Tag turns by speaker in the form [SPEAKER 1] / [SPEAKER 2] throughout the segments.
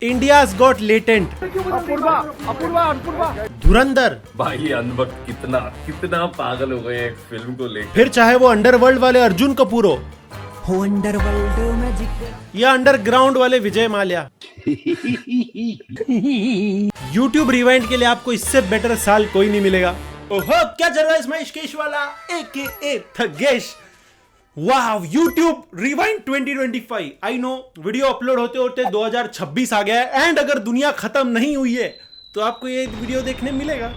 [SPEAKER 1] India's got latent,
[SPEAKER 2] Apoorva
[SPEAKER 1] धुरंधर,
[SPEAKER 3] भाई अनबक कितना कितना पागल हो गए एक फिल्म को लेकर।
[SPEAKER 1] फिर चाहे वो अंडरवर्ल्ड वाले अर्जुन कपूर हो
[SPEAKER 4] अंडरवर्ल्ड मैजिक
[SPEAKER 1] या अंडरग्राउंड वाले विजय माल्या। यूट्यूब रिवाइंड के लिए आपको इससे बेटर साल कोई नहीं मिलेगा। ओहो, क्या चल रहा है इसमें इश्केश वाला AKA थगेश। वाह, YouTube rewind 2025। I know video upload होते होते 2026 आ गया है एंड अगर दुनिया खत्म नहीं हुई है तो आपको ये वीडियो देखने मिलेगा।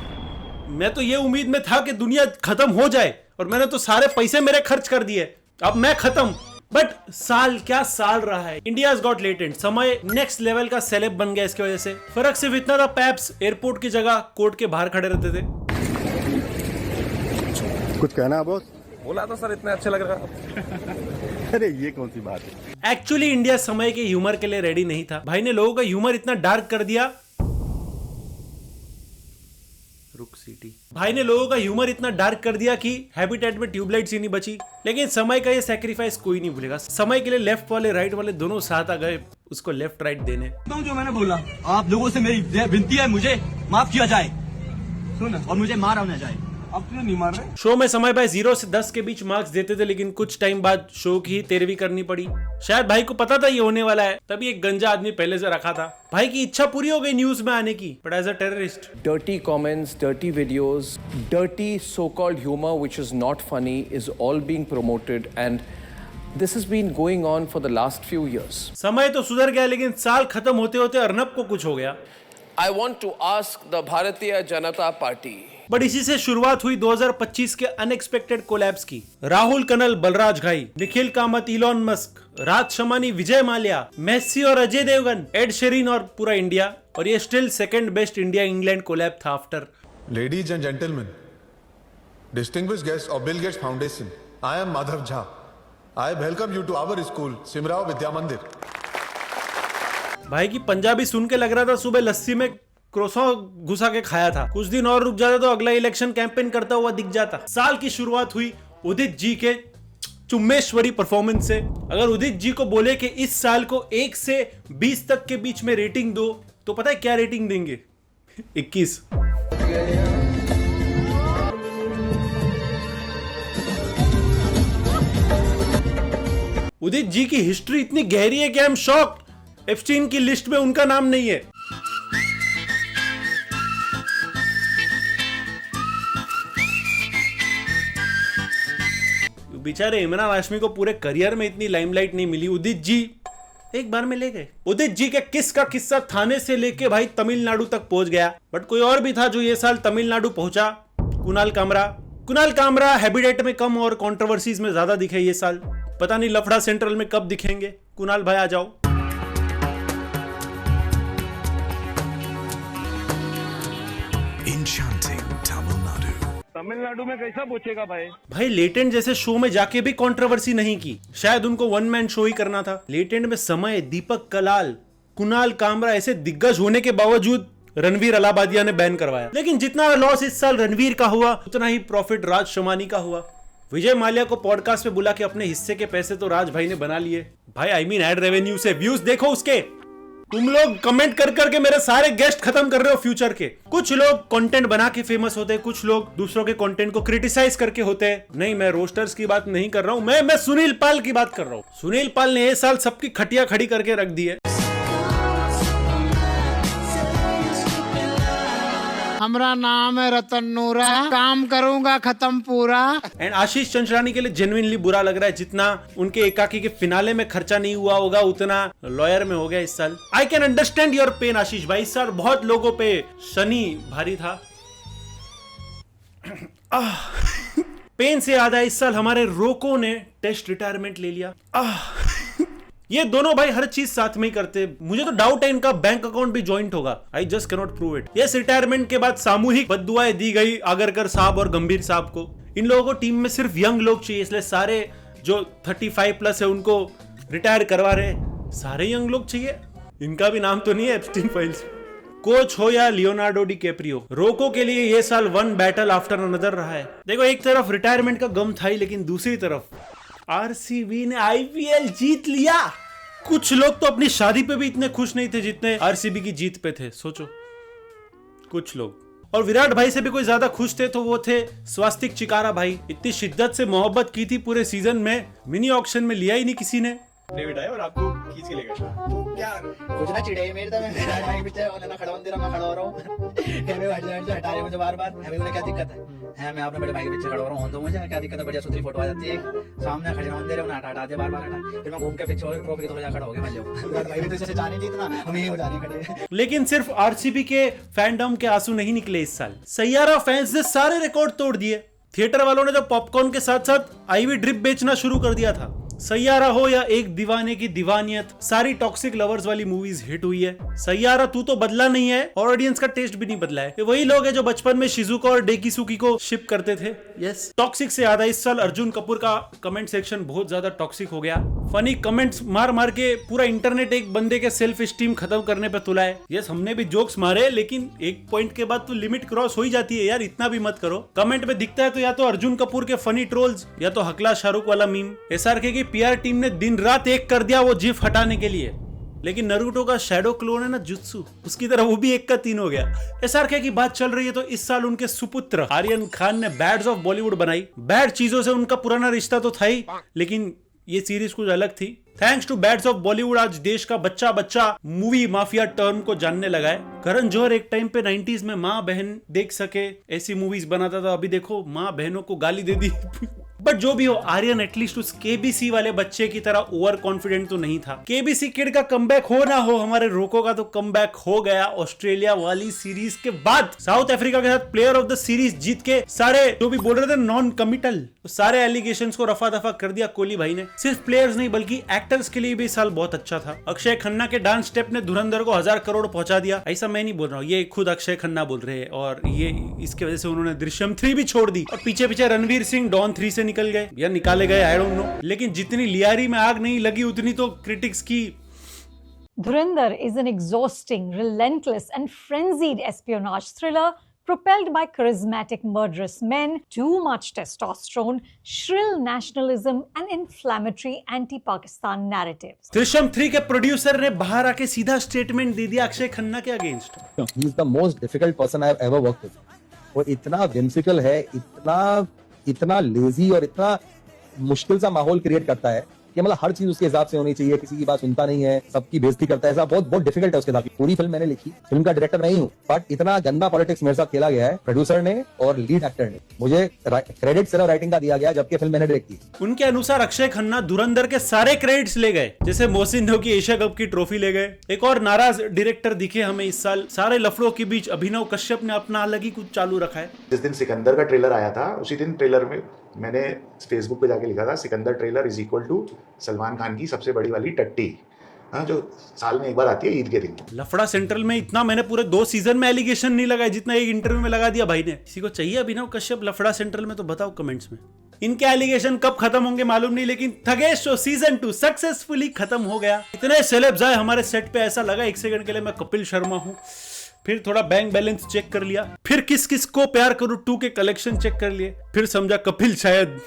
[SPEAKER 1] मैं तो ये उम्मीद में था कि दुनिया खत्म हो जाए और मैंने तो सारे पैसे मेरे खर्च कर दिए, अब मैं खत्म। बट साल क्या साल रहा है। इंडियाज गॉट लेटेंट समय नेक्स्ट लेवल का सेलेब बन गया इसकी वजह से। फर्क सिर्फ इतना था, पैप्स एयरपोर्ट की जगह कोर्ट के बाहर खड़े रहते थे।
[SPEAKER 5] कुछ कहना है बॉस?
[SPEAKER 3] बोला तो सर इतना अच्छा लग रहा।
[SPEAKER 5] अरे ये कौन सी बात है।
[SPEAKER 1] एक्चुअली इंडिया समय के ह्यूमर के लिए रेडी नहीं था। भाई ने लोगों का ह्यूमर इतना डार्क कर दिया। भाई ने लोगों का ह्यूमर इतना डार्क कर दिया कि हैबिटेट में ट्यूबलाइट्स ही नहीं बची। लेकिन समय का ये सैक्रिफाइस कोई नहीं भूलेगा। समय के लिए लेफ्ट वाले राइट वाले दोनों साथ आ गए उसको लेफ्ट राइट देने।
[SPEAKER 6] जो मैंने बोला, आप लोगों से मेरी विनती है, मुझे माफ किया जाए सुन, और मुझे मारा ना जाए। अब क्यों नहीं मार रहे?
[SPEAKER 1] शो में समय भाई 0 से 10 के बीच मार्क्स देते थे, लेकिन कुछ टाइम बाद शो की 13वीं करनी पड़ी। शायद भाई को पता था ये होने वाला है, तभी एक गंजा आदमी पहले से रखा था। भाई की इच्छा पूरी हो गई न्यूज में आने की, but as a terrorist.
[SPEAKER 7] Dirty comments, dirty videos, dirty so-called humor which is not funny is all being promoted, and this has been going on for the last few years.
[SPEAKER 1] समय तो सुधर गया, लेकिन साल खत्म होते होते अर्नब को कुछ हो गया।
[SPEAKER 7] I want to ask the Bharatiya Janata Party.
[SPEAKER 1] But इसी से शुरुआत हुई 2025 के अनएक्सपेक्टेड कोलैब्स की। राहुल कनल, बलराज घाई, निखिल कामत, इलॉन मस्क, राज शमानी, विजय माल्या, मेस्सी और अजय देवगन, एड शेरिन और पूरा इंडिया। और ये still second best India England collab था after.
[SPEAKER 8] Ladies and gentlemen, distinguished guests of Bill Gates Foundation, I am Madhav Jha. I welcome you to our school, Simrao Vidya Mandir.
[SPEAKER 1] भाई की पंजाबी सुन के लग रहा था सुबह लस्सी में क्रोसो घुसा के खाया था। कुछ दिन और रुक जाता तो अगला इलेक्शन कैंपेन करता हुआ दिख जाता। साल की शुरुआत हुई उदित जी के चुम्मेश्वरी परफॉर्मेंस से। अगर उदित जी को बोले कि इस साल को 1 से 20 तक के बीच में रेटिंग दो, तो पता है क्या रेटिंग देंगे? 21। उदित जी की हिस्ट्री इतनी गहरी है कि आई एम शॉक्ड एप्स्टीन की लिस्ट में उनका नाम नहीं है। बेचारे इमरान हाशमी को पूरे करियर में इतनी लाइमलाइट नहीं मिली, उदित जी एक बार में ले गए। उदित जी के किस का किस्सा थाने से लेके भाई तमिलनाडु तक पहुंच गया। बट कोई और भी था जो ये साल तमिलनाडु पहुंचा, कुणाल कामरा। कुणाल कामरा हैबिटेट में कम और कंट्रोवर्सीज में ज्यादा दिखे ये साल। पता नहीं लफड़ा सेंट्रल में कब दिखेंगे। कुणाल भाई आ जाओ।
[SPEAKER 2] तमिलनाडु में कैसा पूछेगा भाई
[SPEAKER 1] लेटेंट जैसे शो में जाके भी कंट्रोवर्सी नहीं की। शायद उनको वन मैन शो ही करना था। लेटेंट में समय, दीपक कलाल, कुणाल कामरा ऐसे दिग्गज होने के बावजूद रणवीर अलाहाबादिया ने बैन करवाया। लेकिन जितना लॉस इस साल रणवीर का हुआ, उतना ही प्रॉफिट राज शमानी का हुआ। विजय माल्या को पॉडकास्ट पे बुला के अपने हिस्से के पैसे तो राज भाई ने बना लिए। भाई आई मीन एड रेवेन्यू से व्यूज देखो उसके। तुम लोग कमेंट कर करके मेरे सारे गेस्ट खत्म कर रहे हो फ्यूचर के। कुछ लोग कंटेंट बना के फेमस होते हैं, कुछ लोग दूसरों के कंटेंट को क्रिटिसाइज करके होते हैं। नहीं, मैं रोस्टर्स की बात नहीं कर रहा हूं, मैं सुनील पाल की बात कर रहा हूं। सुनील पाल ने ये साल सबकी खटिया खड़ी करके रख दी है।
[SPEAKER 4] हमारा नाम है रतन नूरा, काम करूंगा खत्म पूरा।
[SPEAKER 1] एंड आशीष चंचलानी के लिए जेन्युइनली बुरा लग रहा है। जितना उनके एकाकी के फिनाले में खर्चा नहीं हुआ होगा, उतना लॉयर में हो गया इस साल। I can understand your pain Ashish भाई। इस साल बहुत लोगों पे शनि भारी था। पेन से याद आया, इस साल हमारे रोको ने टेस्ट रिटायरमेंट ले लिया। ये दोनों भाई हर चीज साथ में ही करते। मुझे तो डाउट है इनका बैंक अकाउंट भी जॉइंट होगा। I just can not prove it. Yes, retirement के बाद सामूहिक बद्दुआएं दी गई आगरकर साहब और गंभीर साहब को। इन लोगों को टीम में सिर्फ यंग लोग चाहिए, इसलिए सारे जो 35 प्लस है उनको रिटायर करवा रहे। सारे यंग लोग चाहिए। इनका भी नाम तो नहीं है एप्स्टीन फाइल्स। कोच हो या लियोनार्डो डी कैप्रियो, रोको के लिए ये साल वन बैटल आफ्टर अनदर रहा है। देखो, एक तरफ रिटायरमेंट का गम था ही, लेकिन दूसरी तरफ आरसीबी ने आईपीएल जीत लिया। कुछ लोग तो अपनी शादी पे भी इतने खुश नहीं थे जितने आरसीबी की जीत पे थे, सोचो कुछ लोग। और विराट भाई से भी कोई ज्यादा खुश थे तो वो थे स्वास्तिक चिकारा भाई। इतनी शिद्दत से मोहब्बत की थी पूरे सीजन में, मिनी ऑक्शन में लिया ही नहीं किसी ने।
[SPEAKER 9] डेविड आया और आपको खींच के लेकर क्या कुछ ना चिढ़े मेरे तो मैं भाई पीछे और ना खड़ा हूं, मैं खड़ा हो रहा हूं कैमरे वाले से हटा रहे मुझे बार-बार। हमें उन्हें क्या दिक्कत है मैं अपने बड़े भाई के पीछे खड़ा हो रहा हूं तो मुझे क्या दिक्कत है, बढ़िया सुथरी फोटो आ जाती है, सामने खड़े रहने दे रहे उन्हें हटा दे बार-बार हटा, फिर मैं घूम के पीछे और ट्रॉफी तो खड़ा हो गया मैं जाऊं। विराट भाई तो इसे जाने नहीं इतना, हम यही हो जाने खड़े।
[SPEAKER 1] लेकिन सिर्फ आरसीबी के फैंडम के आंसू नहीं निकले इस साल, सैयारा फैंस ने सारे रिकॉर्ड तोड़ दिए। थिएटर वालों ने तो पॉपकॉर्न के साथ साथ आईवी ड्रिप बेचना शुरू कर दिया था। सैयारा हो या एक दीवाने की दीवानियत, सारी टॉक्सिक लवर्स वाली मूवीज हिट हुई है। सैयारा तू तो बदला नहीं है और ऑडियंस का टेस्ट भी नहीं बदला है। ये वही लोग हैं जो बचपन में शिजुका और डेकिसुकी को शिप करते थे। यस, टॉक्सिक से याद है, इस साल अर्जुन कपूर का कमेंट सेक्शन बहुत ज्यादा टॉक्सिक हो गया। फनी कमेंट्स मार मार के पूरा इंटरनेट एक बंदे के सेल्फ स्टीम खत्म करने पे तुला है। यस, हमने भी जोक्स मारे, लेकिन एक पॉइंट के बाद तो लिमिट क्रॉस हो ही जाती है यार, इतना भी मत करो। कमेंट में दिखता है तो या तो अर्जुन कपूर के फनी ट्रोल्स या तो हकला शाहरुख वाला मीम। एसआरके की पीआर टीम ने दिन रात एक कर दिया वो जिफ हटाने के लिए, लेकिन नरूटो का शैडो क्लोन है ना जुत्सु, उसकी तरह वो भी 1 का 3 हो गया। एसआरके की बात चल रही है तो इस साल उनके सुपुत्र आर्यन खान ने बैड्स ऑफ बॉलीवुड बनाई। बैड चीजों से उनका पुराना रिश्ता तो था ही, लेकिन ये सीरीज कुछ अलग थी। Thanks to bads of Bollywood आज देश का बच्चा बच्चा मूवी माफिया टर्म को जानने लगा है। करण जौहर एक टाइम पे 90s में माँ बहन देख सके ऐसी मूवीज बनाता था, अभी देखो माँ बहनों को गाली दे दी। बट जो भी हो, आर्यन एटलीस्ट उस केबीसी वाले बच्चे की तरह ओवर कॉन्फिडेंट तो नहीं था। केबीसी किड का कमबैक हो ना हो, हमारे रोको का तो कमबैक हो गया। ऑस्ट्रेलिया वाली सीरीज के बाद साउथ अफ्रीका के साथ प्लेयर ऑफ द सीरीज जीत के सारे जो भी बोल रहे थे नॉन कमिटल, तो सारे एलिगेशंस को रफा दफा कर दिया कोहली भाई ने। सिर्फ प्लेयर्स नहीं बल्कि एक्टर्स के लिए भी साल बहुत अच्छा था। अक्षय खन्ना के डांस स्टेप ने धुरंधर को 1000 करोड़ पहुंचा दिया। ऐसा मैं नहीं बोल रहा हूँ, ये खुद अक्षय खन्ना बोल रहे हैं, और ये इसकी वजह से उन्होंने दृश्यम 3 भी छोड़ दी और पीछे पीछे रणवीर सिंह डॉन 3 से निकल गए या निकाले गए, आई डोंट नो। लेकिन जितनी लियारी में आग नहीं लगी उतनी तो क्रिटिक्स की।
[SPEAKER 10] Dhurandhar is an exhausting, relentless and frenzied espionage thriller propelled by charismatic murderous men, too much testosterone, shrill nationalism and inflammatory anti-Pakistan narratives.
[SPEAKER 1] Drishyam 3 के प्रोड्यूसर ने बाहर आके सीधा स्टेटमेंट दे दिया अक्षय खन्ना के against.
[SPEAKER 11] He is the most difficult person I have ever worked with. वो इतना whimsical है, इतना लेजी और इतना मुश्किल सा माहौल क्रिएट करता है कि मतलब हर चीज उसके हिसाब से होनी चाहिए, किसी की बात सुनता नहीं है, सबकी बेइज्जती करता है। ऐसा बहुत डिफिकल्ट है उसके साथ। पूरी फिल्म मैंने लिखी, फिल्म का डायरेक्टर नहीं हूँ, बट इतना गंदा पॉलिटिक्स मेरे साथ खेला गया है प्रोड्यूसर ने और लीड एक्टर ने। मुझे क्रेडिट सिर्फ राइटिंग का दिया गया जबकि फिल्म मैंने डायरेक्ट की।
[SPEAKER 1] उनके अनुसार अक्षय खन्ना धुरंधर के सारे क्रेडिट्स ले गए, जैसे मोहसिन नकवी की एशिया कप की ट्रॉफी ले गए। एक और नाराज डायरेक्टर दिखे हमें इस साल। सारे लफड़ों के बीच अभिनव कश्यप ने अपना अलग ही कुछ चालू रखा है।
[SPEAKER 12] जिस दिन सिकंदर का ट्रेलर आया था उसी दिन ट्रेलर में मैंने फेसबुक पे जाके लिखा था, Sikandar trailer is equal to Salman Khan की सबसे बड़ी वाली टट्टी, जो साल में एक बार आती है ईद के दिन।
[SPEAKER 1] लफड़ा सेंट्रल में इतना मैंने पूरे 2 सीजन में एलिगेशन नहीं लगाया जितना एक इंटरव्यू में लगा दिया भाई ने। किसी को चाहिए अभिनव कश्यप लफड़ा सेंट्रल में तो बताओ कमेंट्स में। इनके एलिगेशन कब खत्म होंगे मालूम नहीं, लेकिन थगेश शो सीजन 2 सक्सेसफुली खत्म हो गया। इतने सेलेब्स आए हमारे सेट पे, ऐसा लगा 1 सेकंड के लिए मैं कपिल शर्मा हूँ। फिर थोड़ा बैंक बैलेंस चेक कर लिया, फिर किस किस को प्यार करूं 2 के कलेक्शन चेक कर लिए, फिर समझा कपिल शायद।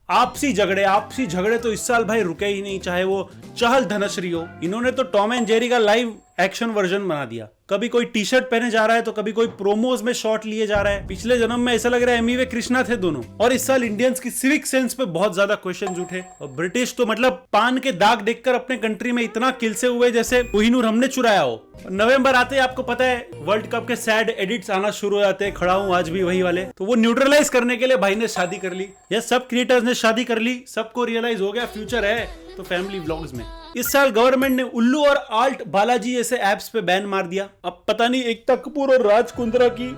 [SPEAKER 1] आपसी झगड़े तो इस साल भाई रुके ही नहीं, चाहे वो चहल धनश्री हो। इन्होंने तो टॉम एंड जेरी का लाइव एक्शन वर्जन बना दिया। कभी कोई टी शर्ट पहने जा रहा है तो कभी कोई प्रोमोज में शॉट लिए जा रहा है। पिछले जन्म में ऐसा लग रहा है एमवी कृष्णा थे दोनों। और इस साल इंडियंस की सिविक सेंस पे बहुत ज्यादा क्वेश्चंस उठे, और ब्रिटिश तो मतलब पान के दाग देखकर अपने कंट्री में इतना किलसे हुए जैसे कोहिनूर हमने चुराया हो। नवंबर आते ही आपको पता है वर्ल्ड कप के सैड एडिट्स आना शुरू हो जाते हैं, खड़ा हूं आज भी वही वाले। तो वो न्यूट्रलाइज करने के लिए भाई ने शादी कर ली, या सब क्रिएटर्स ने शादी कर ली, सबको रियलाइज हो गया फ्यूचर है तो फैमिली व्लॉग्स में। इस साल गवर्नमेंट ने उल्लू और आल्ट बालाजी जैसे एप्स पे बैन मार दिया। अब पता नहीं एकता कपूर और राज कुंद्रा की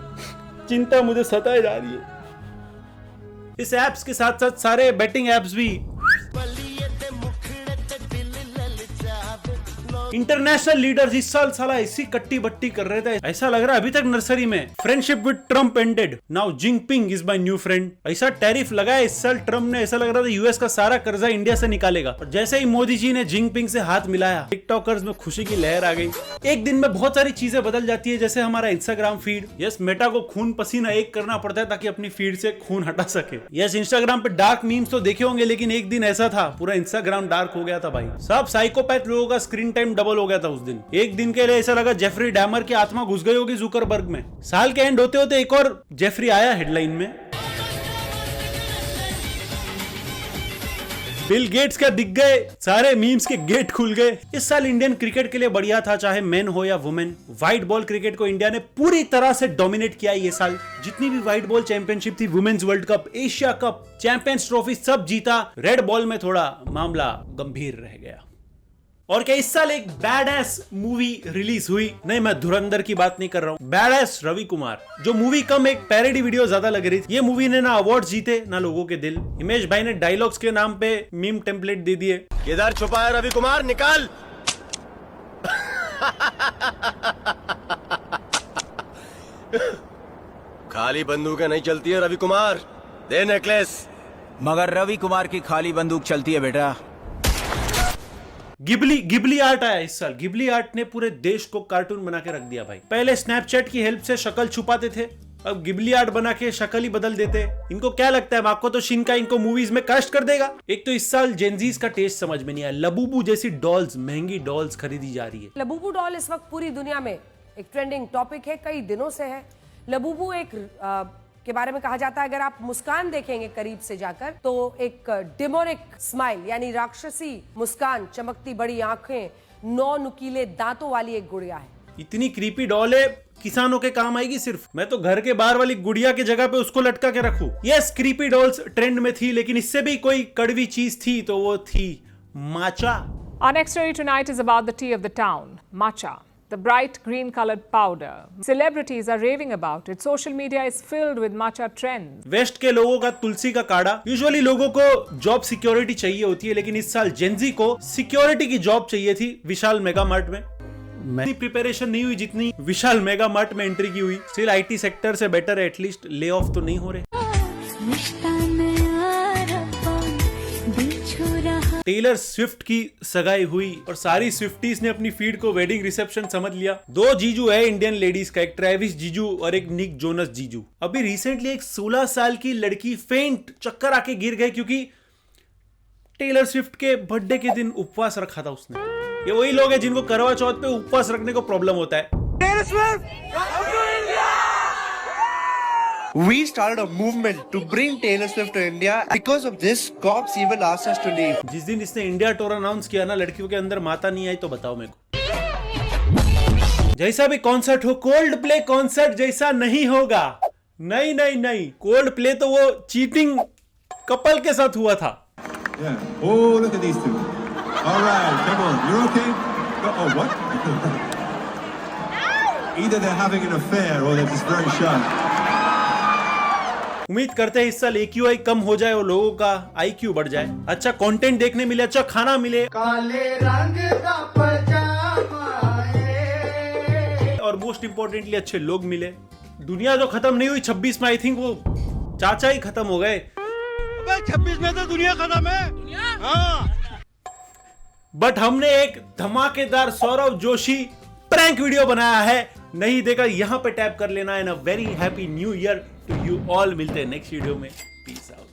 [SPEAKER 1] चिंता मुझे सताए जा रही है। इस एप्स के साथ साथ सारे बेटिंग एप्स भी इंटरनेशनल लीडर्स इस साल साला ऐसी कट्टी बट्टी कर रहे थे, ऐसा लग रहा है अभी तक नर्सरी में। Friendship with Trump ended, now Jinping is my new friend. ऐसा टैरिफ लगाया इस साल ट्रम्प ने, ऐसा लग रहा था यूएस का सारा कर्जा इंडिया से निकालेगा। और जैसे ही मोदी जी ने जिनपिंग से हाथ मिलाया, टिकटॉकर्स में खुशी की लहर आ गई। एक दिन में बहुत सारी चीजें बदल जाती है, जैसे हमारा इंस्टाग्राम फीड। यस, मेटा को खून पसीना एक करना पड़ता है ताकि अपनी फीड से खून हटा सके। यस, इंस्टाग्राम पे डार्क मीम्स तो देखे होंगे, लेकिन एक दिन ऐसा था पूरा इंस्टाग्राम डार्क हो गया था भाई। सब साइकोपैथ लोगों का स्क्रीन टाइम डबल हो गया था उस दिन। एक दिन के लिए ऐसा लगा जेफरी डैमर की आत्मा घुस गई होगी जुकरबर्ग में। साल के एंड होते होते एक और जेफरी आया हेडलाइन में। बिल गेट्स का दिख गए, सारे मीम्स के गेट खुल गए। इस साल इंडियन क्रिकेट के लिए बढ़िया था, चाहे मेन हो या वुमेन। व्हाइट बॉल क्रिकेट को इंडिया ने पूरी तरह से डोमिनेट किया ये साल। जितनी भी व्हाइट बॉल चैंपियनशिप थी, women's world cup, Asia cup, champions trophy, सब जीता। रेड बॉल में थोड़ा मामला गंभीर रह गया। और क्या इस साल एक बैड एस मूवी रिलीज हुई? नहीं, मैं धुरंधर की बात नहीं कर रहा हूँ। बैड एस रवि कुमार, जो मूवी कम एक पैरोडी वीडियो ज्यादा लग रही थी। ये मूवी ने ना अवार्ड जीते ना लोगों के दिल। हिमेश भाई ने डायलॉग्स के नाम पे मीम टेम्पलेट दे दिए।
[SPEAKER 6] किधर छुपा है रवि कुमार, निकाल। खाली बंदूकें नहीं चलती है रवि कुमार, दे नेकलेस।
[SPEAKER 9] मगर रवि कुमार की खाली बंदूक चलती है बेटा।
[SPEAKER 1] गिबली आर्ट आया इस साल। गिबली आर्ट ने पूरे देश को कार्टून बना के रख दिया भाई। पहले स्नैपचैट की हेल्प से शक्ल छुपाते थे, अब गिबली आर्ट बना के शक्ल ही बदल देते। इनको क्या लगता है आपको तो शिनकाई इनको मूवीज में कास्ट कर देगा? एक तो इस साल जेनजीज का टेस्ट समझ में नहीं आया। लबूबू जैसी डॉल्स, महंगी डॉल्स खरीदी जा रही है।
[SPEAKER 13] लबूबू डॉल इस वक्त पूरी दुनिया में एक ट्रेंडिंग टॉपिक है, कई दिनों से है। लबूबू एक के बारे में कहा जाता है, अगर आप मुस्कान देखेंगे करीब से जाकर तो एक डिमोनिक स्माइल यानी राक्षसी मुस्कान, चमकती बड़ी आंखें, 9 नुकीले दांतों वाली एक गुड़िया है।
[SPEAKER 1] इतनी क्रीपी डॉल है, किसानों के काम आएगी सिर्फ। मैं तो घर के बाहर वाली गुड़िया की जगह पे उसको लटका के रखूं। यस, क्रीपी डॉल्स ट्रेंड में थी, लेकिन इससे भी कोई कड़वी चीज थी तो वो थी माचा।
[SPEAKER 14] Our next story tonight is about the tea of the town, matcha. The bright green colored powder. Celebrities are raving about it. Social media is filled with matcha trends.
[SPEAKER 1] West के लोगों का तुलसी का काढ़ा। यूजुअली लोगों को job security चाहिए होती है, लेकिन इस साल जेनजी को सिक्योरिटी की जॉब चाहिए थी विशाल मेगा मार्ट में। इतनी प्रिपरेशन नहीं हुई जितनी विशाल मेगा मार्ट में एंट्री की हुई। स्टिल आईटी सेक्टर से बेटर है, एटलीस्ट ले ऑफ तो नहीं हो रहे। टेलर स्विफ्ट की सगाई हुई और सारी स्विफ्टीज ने अपनी फीड को वेडिंग रिसेप्शन समझ लिया। 2 जीजू है इंडियन लेडीज का, एक ट्रेविस जीजू और एक निक जोनस जीजू। अभी रिसेंटली एक 16 साल की लड़की फेंट चक्कर आके गिर गई क्योंकि टेलर स्विफ्ट के बर्थडे के दिन उपवास रखा था उसने। ये वही लोग हैं जिनको करवा चौथ पे उपवास रखने को प्रॉब्लम होता है।
[SPEAKER 6] Taylor Swift,
[SPEAKER 15] We started a movement to bring Taylor Swift to India. Because of this, cops even asked us to leave.
[SPEAKER 1] जिस दिन इसने इंडिया टूर अनाउंस किया ना, लड़कियों के अंदर माता नहीं आई तो बताओ मेरे को। जैसा भी कॉन्सर्ट हो, कोल्ड प्ले कॉन्सर्ट जैसा नहीं होगा। नहीं नहीं नहीं, कोल्ड प्ले तो वो चीटिंग कपल के साथ हुआ था।
[SPEAKER 16] Yeah. Oh, look at these two. All right, come on. You're okay? Oh, what? Either they're having an affair or they're just very shy.
[SPEAKER 1] उम्मीद करते हैं इस साल AQI कम हो जाए और लोगों का IQ बढ़ जाए, अच्छा कंटेंट देखने मिले, अच्छा खाना मिले,
[SPEAKER 4] काले रंग का पजामा है,
[SPEAKER 1] और मोस्ट इंपोर्टेंटली अच्छे लोग मिले। दुनिया जो खत्म नहीं हुई 26 में, आई थिंक वो चाचा ही खत्म हो गए।
[SPEAKER 6] 26 में तो दुनिया खत्म है। हाँ।
[SPEAKER 1] बट हमने एक धमाकेदार सौरव जोशी प्रैंक वीडियो बनाया है, नहीं देखा यहाँ पे टैप कर लेना। And a very happy new year to you all. मिलते हैं नेक्स्ट वीडियो में, पीस आउट।